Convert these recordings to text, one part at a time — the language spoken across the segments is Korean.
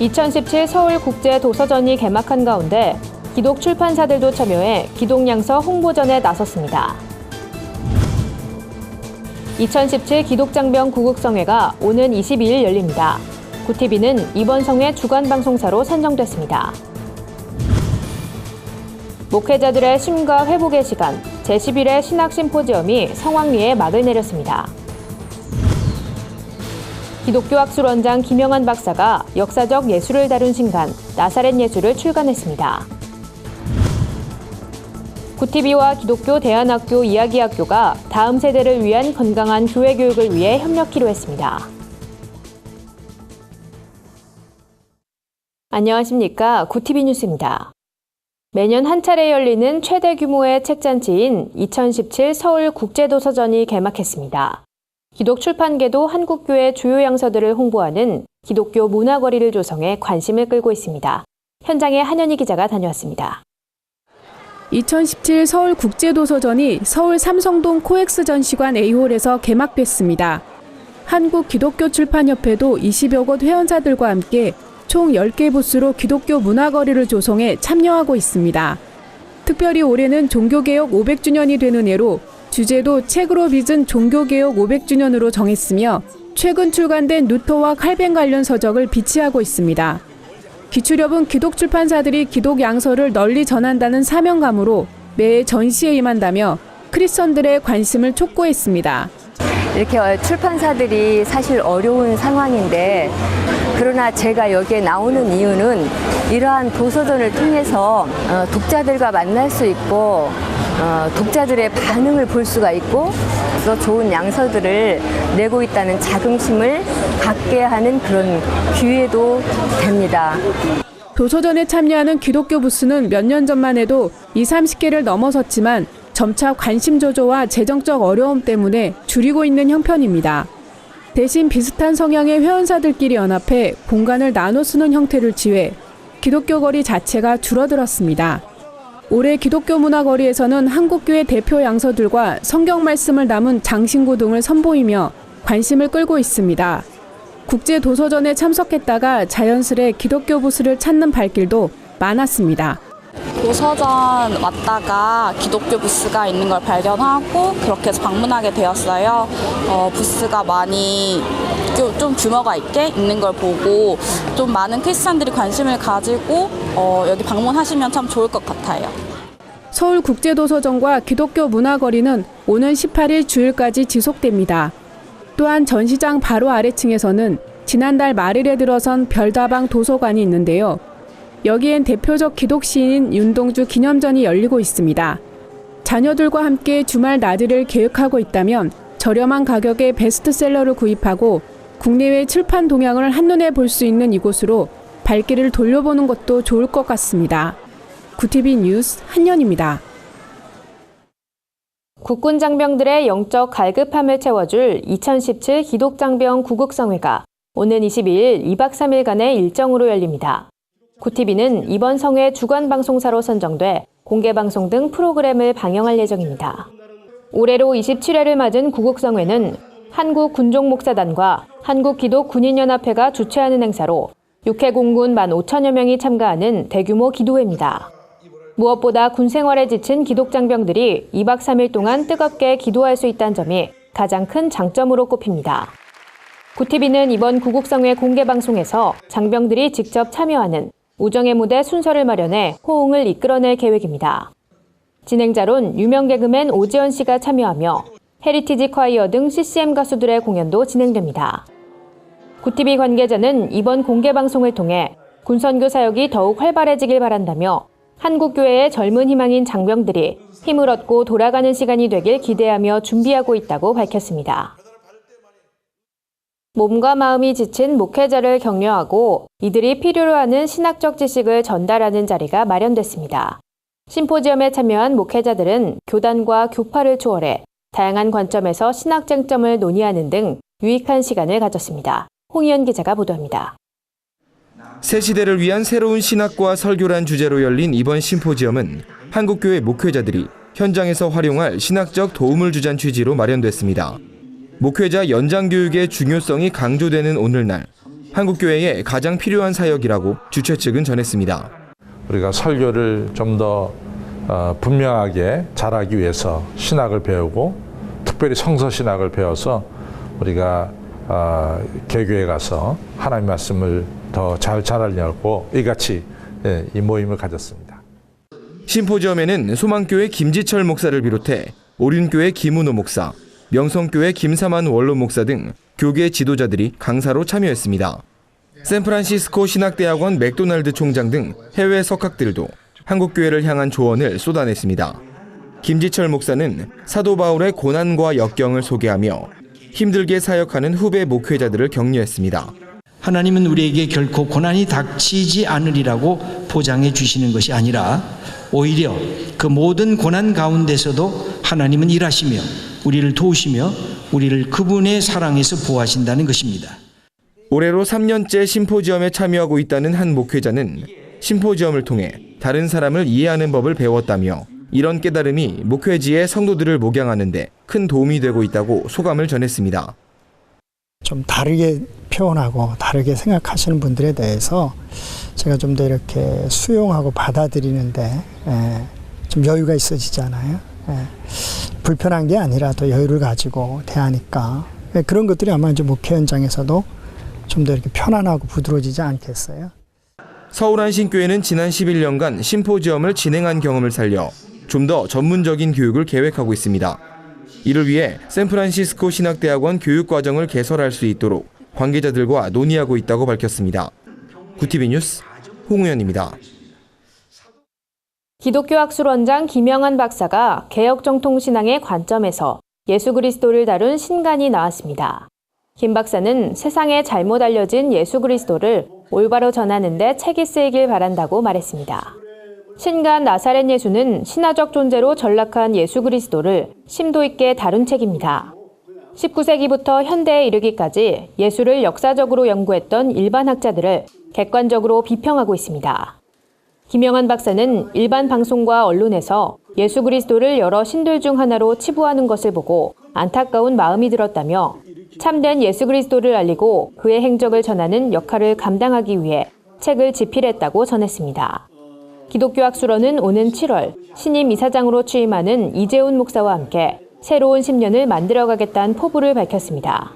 2017 서울국제도서전이 개막한 가운데 기독 출판사들도 참여해 기독양서 홍보전에 나섰습니다. 2017 기독장병 구국성회가 오는 22일 열립니다. 구티비는 이번 성회 주간방송사로 선정됐습니다. 목회자들의 쉼과 회복의 시간, 제11회 신학심포지엄이 성황리에 막을 내렸습니다. 기독교학술원장 김영환 박사가 역사적 예술을 다룬 신간 나사렛 예술을 출간했습니다. 구티비와 기독교 대안학교 이야기학교가 다음 세대를 위한 건강한 교회 교육을 위해 협력키로 했습니다. 안녕하십니까. 구티비 뉴스입니다. 매년 한 차례 열리는 최대 규모의 책잔치인 2017 서울국제도서전이 개막했습니다. 기독 출판계도 한국교회 주요 양서들을 홍보하는 기독교 문화거리를 조성해 관심을 끌고 있습니다. 현장에 한현희 기자가 다녀왔습니다. 2017 서울국제도서전이 서울 삼성동 코엑스 전시관 A홀에서 개막됐습니다. 한국기독교출판협회도 20여 곳 회원사들과 함께 총 10개 부스로 기독교 문화거리를 조성해 참여하고 있습니다. 특별히 올해는 종교개혁 500주년이 되는 해로 주제도 책으로 빚은 종교개혁 500주년으로 정했으며 최근 출간된 루터와 칼뱅 관련 서적을 비치하고 있습니다. 기출협은 기독출판사들이 기독 양서를 널리 전한다는 사명감으로 매해 전시에 임한다며 크리스천들의 관심을 촉구했습니다. 이렇게 출판사들이 사실 어려운 상황인데 그러나 제가 여기에 나오는 이유는 이러한 도서전을 통해서 독자들과 만날 수 있고 독자들의 반응을 볼 수가 있고 더 좋은 양서들을 내고 있다는 자긍심을 갖게 하는 그런 기회도 됩니다. 도서전에 참여하는 기독교 부스는 몇 년 전만 해도 20-30개를 넘어섰지만 점차 관심 저조와 재정적 어려움 때문에 줄이고 있는 형편입니다. 대신 비슷한 성향의 회원사들끼리 연합해 공간을 나눠 쓰는 형태를 취해 기독교 거리 자체가 줄어들었습니다. 올해 기독교 문화거리에서는 한국교회 대표 양서들과 성경 말씀을 담은 장신구 등을 선보이며 관심을 끌고 있습니다. 국제도서전에 참석했다가 자연스레 기독교 부스를 찾는 발길도 많았습니다. 도서전 왔다가 기독교 부스가 있는 걸 발견하고 그렇게 해서 방문하게 되었어요. 부스가 많이 좀 규모가 있게 있는 걸 보고 좀 많은 크리스찬들이 관심을 가지고 여기 방문하시면 참 좋을 것 같아요. 서울국제도서전과 기독교 문화거리는 오는 18일 주일까지 지속됩니다. 또한 전시장 바로 아래층에서는 지난달 말일에 들어선 별다방 도서관이 있는데요. 여기엔 대표적 기독 시인인 윤동주 기념전이 열리고 있습니다. 자녀들과 함께 주말 나들이를 계획하고 있다면 저렴한 가격에 베스트셀러를 구입하고 국내외 출판 동향을 한눈에 볼 수 있는 이곳으로 발길을 돌려보는 것도 좋을 것 같습니다. 구티비 뉴스 한현입니다. 국군 장병들의 영적 갈급함을 채워줄 2017 기독장병 구국성회가 오는 22일 2박 3일간의 일정으로 열립니다. 구티비는 이번 성회 주간방송사로 선정돼 공개방송 등 프로그램을 방영할 예정입니다. 올해로 27회를 맞은 구국성회는 한국군종목사단과 한국기독군인연합회가 주최하는 행사로 육해 공군 15,000여 명이 참가하는 대규모 기도회입니다. 무엇보다 군 생활에 지친 기독장병들이 2박 3일 동안 뜨겁게 기도할 수 있다는 점이 가장 큰 장점으로 꼽힙니다. 구티비는 이번 구국성회 공개방송에서 장병들이 직접 참여하는 우정의 무대 순서를 마련해 호응을 이끌어낼 계획입니다. 진행자론 유명 개그맨 오지연 씨가 참여하며 헤리티지 콰이어 등 CCM 가수들의 공연도 진행됩니다. 구티비 관계자는 이번 공개방송을 통해 군선교 사역이 더욱 활발해지길 바란다며 한국교회의 젊은 희망인 장병들이 힘을 얻고 돌아가는 시간이 되길 기대하며 준비하고 있다고 밝혔습니다. 몸과 마음이 지친 목회자를 격려하고 이들이 필요로 하는 신학적 지식을 전달하는 자리가 마련됐습니다. 심포지엄에 참여한 목회자들은 교단과 교파를 초월해 다양한 관점에서 신학 쟁점을 논의하는 등 유익한 시간을 가졌습니다. 홍희연 기자가 보도합니다. 새 시대를 위한 새로운 신학과 설교란 주제로 열린 이번 심포지엄은 한국교회 목회자들이 현장에서 활용할 신학적 도움을 주자는 취지로 마련됐습니다. 목회자 연장 교육의 중요성이 강조되는 오늘날 한국교회에 가장 필요한 사역이라고 주최 측은 전했습니다. 우리가 설교를 좀 더 분명하게 잘하기 위해서 신학을 배우고 특별히 성서 신학을 배워서 우리가 개교에 가서 하나님 말씀을 더 잘 전하려고 이같이 이 모임을 가졌습니다. 심포지엄에는 소망교회 김지철 목사를 비롯해 오륜교회 김은호 목사, 명성교회 김사만 원로 목사 등 교계 지도자들이 강사로 참여했습니다. 샌프란시스코 신학대학원 맥도날드 총장 등 해외 석학들도 한국교회를 향한 조언을 쏟아냈습니다. 김지철 목사는 사도 바울의 고난과 역경을 소개하며 힘들게 사역하는 후배 목회자들을 격려했습니다. 하나님은 우리에게 결코 고난이 닥치지 않으리라고 보장해 주시는 것이 아니라 오히려 그 모든 고난 가운데서도 하나님은 일하시며 우리를 도우시며 우리를 그분의 사랑에서 보호하신다는 것입니다. 올해로 3년째 심포지엄에 참여하고 있다는 한 목회자는 심포지엄을 통해 다른 사람을 이해하는 법을 배웠다며 이런 깨달음이 목회지의 성도들을 목양하는 데 큰 도움이 되고 있다고 소감을 전했습니다. 좀 다르게 표현하고 다르게 생각하시는 분들에 대해서 제가 좀 더 이렇게 수용하고 받아들이는데 좀 여유가 있어지잖아요. 불편한 게 아니라 더 여유를 가지고 대하니까 그런 것들이 아마 이제 목회 현장에서도 좀 더 이렇게 편안하고 부드러워지지 않겠어요? 서울한신교회는 지난 11년간 심포지엄을 진행한 경험을 살려 좀 더 전문적인 교육을 계획하고 있습니다. 이를 위해 샌프란시스코 신학대학원 교육과정을 개설할 수 있도록 관계자들과 논의하고 있다고 밝혔습니다. 구티비 뉴스 홍우연입니다. 기독교학술원장 김영한 박사가 개혁정통신앙의 관점에서 예수 그리스도를 다룬 신간이 나왔습니다. 김 박사는 세상에 잘못 알려진 예수 그리스도를 올바로 전하는 데 책이 쓰이길 바란다고 말했습니다. 신간 나사렛 예수는 신화적 존재로 전락한 예수 그리스도를 심도 있게 다룬 책입니다. 19세기부터 현대에 이르기까지 예수를 역사적으로 연구했던 일반 학자들을 객관적으로 비평하고 있습니다. 김영한 박사는 일반 방송과 언론에서 예수 그리스도를 여러 신들 중 하나로 치부하는 것을 보고 안타까운 마음이 들었다며 참된 예수 그리스도를 알리고 그의 행적을 전하는 역할을 감당하기 위해 책을 집필했다고 전했습니다. 기독교학술원은 오는 7월 신임 이사장으로 취임하는 이재훈 목사와 함께 새로운 10년을 만들어가겠다는 포부를 밝혔습니다.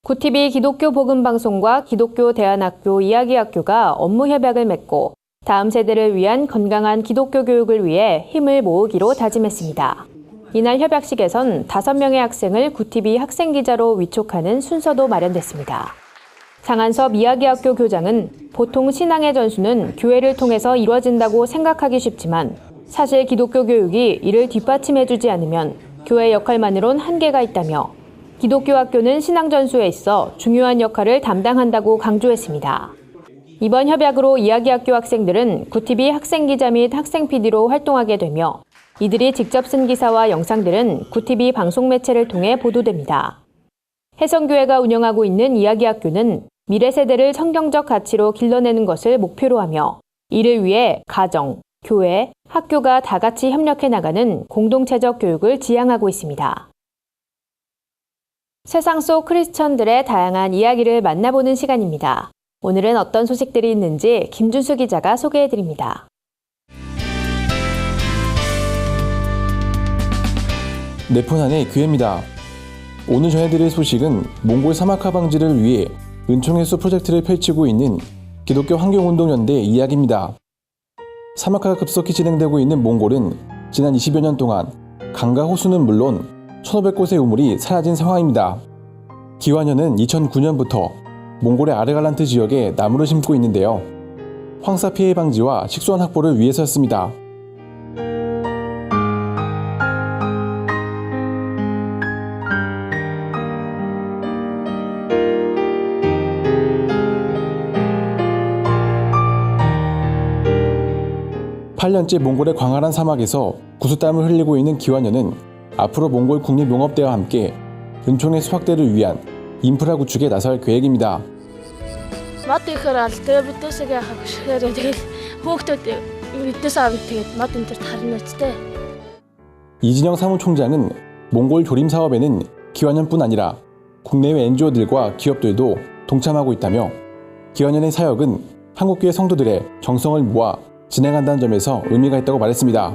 구티비 기독교 복음방송과 기독교 대안학교 이야기학교가 업무 협약을 맺고 다음 세대를 위한 건강한 기독교 교육을 위해 힘을 모으기로 다짐했습니다. 이날 협약식에선 5명의 학생을 구티비 학생기자로 위촉하는 순서도 마련됐습니다. 장한섭 이야기학교 교장은 보통 신앙의 전수는 교회를 통해서 이루어진다고 생각하기 쉽지만 사실 기독교 교육이 이를 뒷받침해주지 않으면 교회 역할만으론 한계가 있다며 기독교 학교는 신앙 전수에 있어 중요한 역할을 담당한다고 강조했습니다. 이번 협약으로 이야기학교 학생들은 구티비 학생기자 및 학생 PD로 활동하게 되며 이들이 직접 쓴 기사와 영상들은 구티비 방송 매체를 통해 보도됩니다. 혜성교회가 운영하고 있는 이야기학교는 미래 세대를 성경적 가치로 길러내는 것을 목표로 하며 이를 위해 가정, 교회, 학교가 다 같이 협력해 나가는 공동체적 교육을 지향하고 있습니다. 세상 속 크리스천들의 다양한 이야기를 만나보는 시간입니다. 오늘은 어떤 소식들이 있는지 김준수 기자가 소개해드립니다. 네포난의 교회입니다. 오늘 전해드릴 소식은 몽골 사막화 방지를 위해 은총해수 프로젝트를 펼치고 있는 기독교 환경운동연대 이야기입니다. 사막화가 급속히 진행되고 있는 몽골은 지난 20여 년 동안 강과 호수는 물론 1,500곳의 우물이 사라진 상황입니다. 기완현은 2009년부터 몽골의 아르갈란트 지역에 나무를 심고 있는데요. 황사 피해 방지와 식수원 확보를 위해서였습니다. (8년째) 몽골의 광활한 사막에서 구슬땀을 흘리고 있는 기완현은 앞으로 몽골 국립농업대와 함께 은총해수 확대를 위한 인프라 구축에 나설 계획입니다. 이진영 사무총장은 몽골 조림 사업에는 기완현뿐 아니라 국내외 NGO들과 기업들도 동참하고 있다며 기원년의 사역은 한국교회 성도들의 정성을 모아 진행한다는 점에서 의미가 있다고 말했습니다.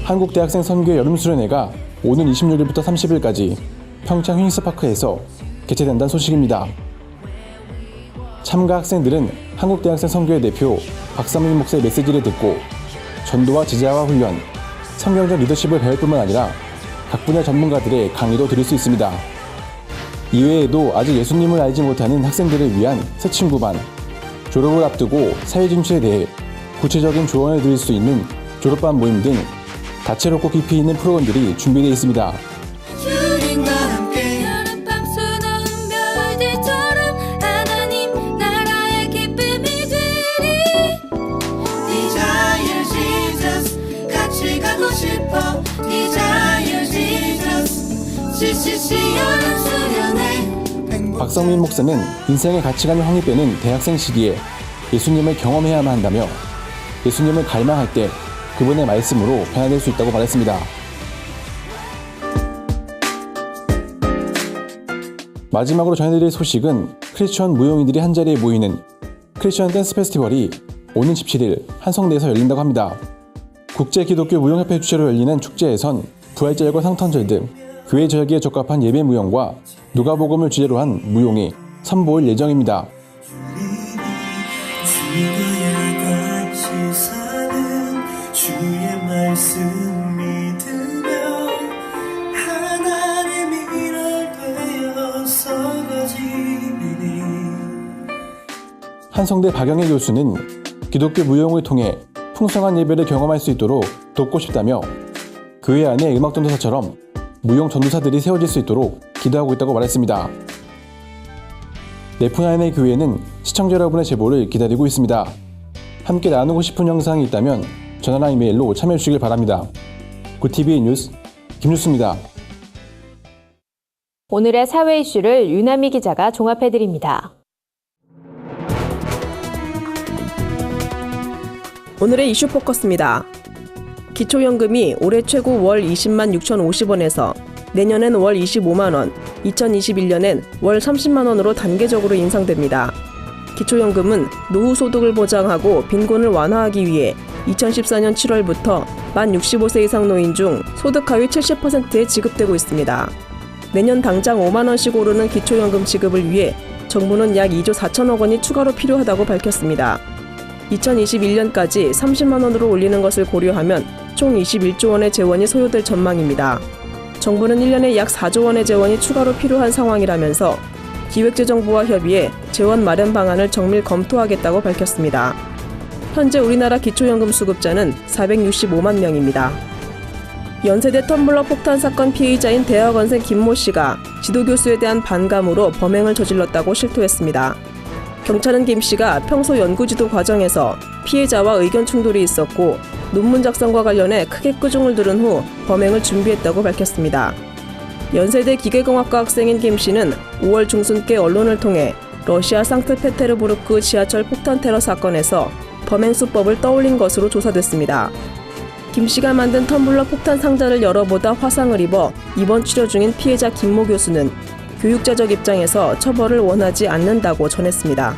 한국대학생 선교회 여름수련회가 오는 26일부터 30일까지 평창 휘닝스파크에서 개최된다는 소식입니다. 참가 학생들은 한국대학생 선교회 대표 박상민 목사의 메시지를 듣고 전도와 제자화 훈련, 성경적 리더십을 배울 뿐만 아니라 각 분야 전문가들의 강의도 들을 수 있습니다. 이외에도 아직 예수님을 알지 못하는 학생들을 위한 새 친구반, 졸업을 앞두고 사회 진출에 대해 구체적인 조언을 드릴 수 있는 졸업반 모임 등 다채롭고 깊이 있는 프로그램들이 준비되어 있습니다. 박성민 목사는 인생의 가치관이 확립되는 대학생 시기에 예수님을 경험해야만 한다며 예수님을 갈망할 때 그분의 말씀으로 변화될 수 있다고 말했습니다. 마지막으로 전해드릴 소식은 크리스천 무용인들이 한자리에 모이는 크리스천 댄스 페스티벌이 오는 17일 한성대에서 열린다고 합니다. 국제기독교 무용협회 주최로 열리는 축제에선 부활절과 상탄절 등 교회 절기에 적합한 예배 무용과 누가복음을 주제로 한 무용이 선보일 예정입니다. 한성대 박영애 교수는 기독교 무용을 통해 풍성한 예배를 경험할 수 있도록 돕고 싶다며 교회 안에 음악전도사처럼 무용 전도사들이 세워질 수 있도록 기도하고 있다고 말했습니다. 네프나인의 교회는 시청자 여러분의 제보를 기다리고 있습니다. 함께 나누고 싶은 영상이 있다면 전화나 이메일로 참여해 주시길 바랍니다. 굿TV 뉴스 김뉴스입니다. 오늘의 사회 이슈를 유남희 기자가 종합해드립니다. 오늘의 이슈 포커스입니다. 기초연금이 올해 최고 월 20만 6,050원에서 내년엔 월 25만 원, 2021년엔 월 30만 원으로 단계적으로 인상됩니다. 기초연금은 노후 소득을 보장하고 빈곤을 완화하기 위해 2014년 7월부터 만 65세 이상 노인 중 소득 하위 70%에 지급되고 있습니다. 내년 당장 5만 원씩 오르는 기초연금 지급을 위해 정부는 약 2조 4천억 원이 추가로 필요하다고 밝혔습니다. 2021년까지 30만 원으로 올리는 것을 고려하면 총 21조 원의 재원이 소요될 전망입니다. 정부는 1년에 약 4조 원의 재원이 추가로 필요한 상황이라면서 기획재정부와 협의해 재원 마련 방안을 정밀 검토하겠다고 밝혔습니다. 현재 우리나라 기초연금 수급자는 465만 명입니다. 연세대 텀블러 폭탄 사건 피해자인 대학원생 김모 씨가 지도교수에 대한 반감으로 범행을 저질렀다고 실토했습니다. 경찰은 김 씨가 평소 연구지도 과정에서 피해자와 의견 충돌이 있었고 논문 작성과 관련해 크게 끄중을 들은 후 범행을 준비했다고 밝혔습니다. 연세대 기계공학과 학생인 김 씨는 5월 중순께 언론을 통해 러시아 상트페테르부르크 지하철 폭탄 테러 사건에서 범행 수법을 떠올린 것으로 조사됐습니다. 김 씨가 만든 텀블러 폭탄 상자를 열어보다 화상을 입어 입원 치료 중인 피해자 김모 교수는 교육자적 입장에서 처벌을 원하지 않는다고 전했습니다.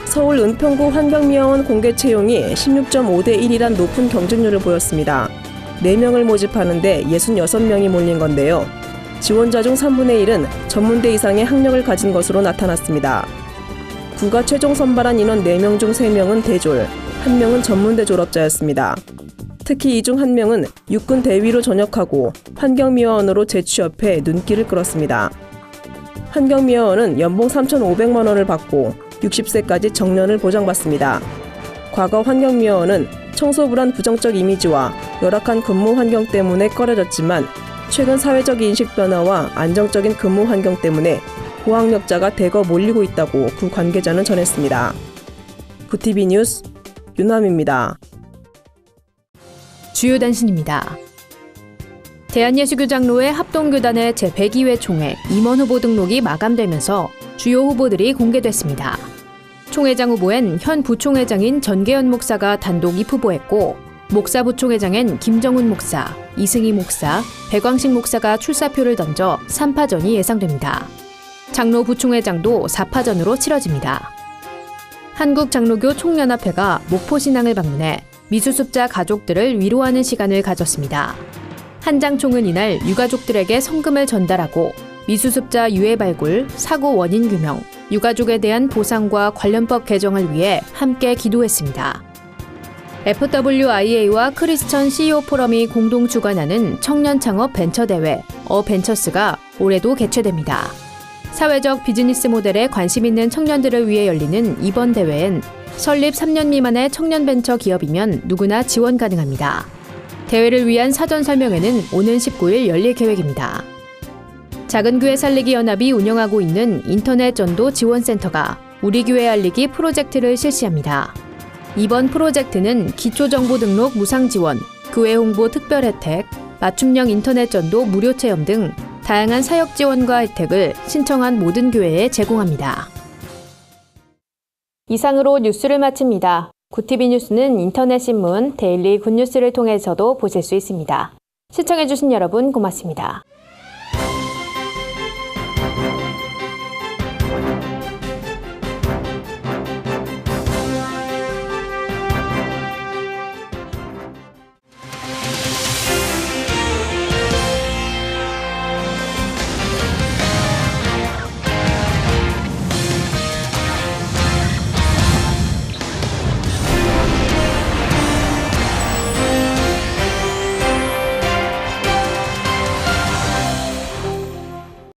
서울 은평구 환경미화원 공개 채용이 16.5대 1이란 높은 경쟁률을 보였습니다. 4명을 모집하는데 66명이 몰린 건데요. 지원자 중 3분의 1은 전문대 이상의 학력을 가진 것으로 나타났습니다. 구가 최종 선발한 인원 4명 중 3명은 대졸, 1명은 전문대 졸업자였습니다. 특히 이 중 1명은 육군 대위로 전역하고 환경미화원으로 재취업해 눈길을 끌었습니다. 환경미화원은 연봉 3,500만 원을 받고 60세까지 정년을 보장받습니다. 과거 환경미화원은 청소불안 부정적 이미지와 열악한 근무 환경 때문에 꺼려졌지만 최근 사회적 인식 변화와 안정적인 근무 환경 때문에 고학력자가 대거 몰리고 있다고 구 관계자는 전했습니다. 굿TV 뉴스 유남입니다. 주요 단신입니다. 대한예수교장로회 합동교단의 제102회 총회 임원 후보 등록이 마감되면서 주요 후보들이 공개됐습니다. 총회장 후보엔 현 부총회장인 전계현 목사가 단독 입후보했고 목사부총회장엔 김정훈 목사, 이승희 목사, 백광식 목사가 출사표를 던져 3파전이 예상됩니다. 장로부총회장도 4파전으로 치러집니다. 한국장로교 총연합회가 목포신앙을 방문해 미수습자 가족들을 위로하는 시간을 가졌습니다. 한장총은 이날 유가족들에게 성금을 전달하고 미수습자 유해 발굴, 사고 원인 규명, 유가족에 대한 보상과 관련법 개정을 위해 함께 기도했습니다. FWIA와 크리스천 CEO 포럼이 공동 주관하는 청년 창업 벤처 대회 어벤처스가 올해도 개최됩니다. 사회적 비즈니스 모델에 관심 있는 청년들을 위해 열리는 이번 대회엔 설립 3년 미만의 청년 벤처 기업이면 누구나 지원 가능합니다. 대회를 위한 사전 설명회는 오는 19일 열릴 계획입니다. 작은교회 살리기 연합이 운영하고 있는 인터넷 전도 지원센터가 우리 교회 알리기 프로젝트를 실시합니다. 이번 프로젝트는 기초정보 등록 무상 지원, 교회 홍보 특별 혜택, 맞춤형 인터넷 전도 무료 체험 등 다양한 사역 지원과 혜택을 신청한 모든 교회에 제공합니다. 이상으로 뉴스를 마칩니다. 구티비 뉴스는 인터넷 신문 데일리 굿뉴스를 통해서도 보실 수 있습니다. 시청해주신 여러분 고맙습니다.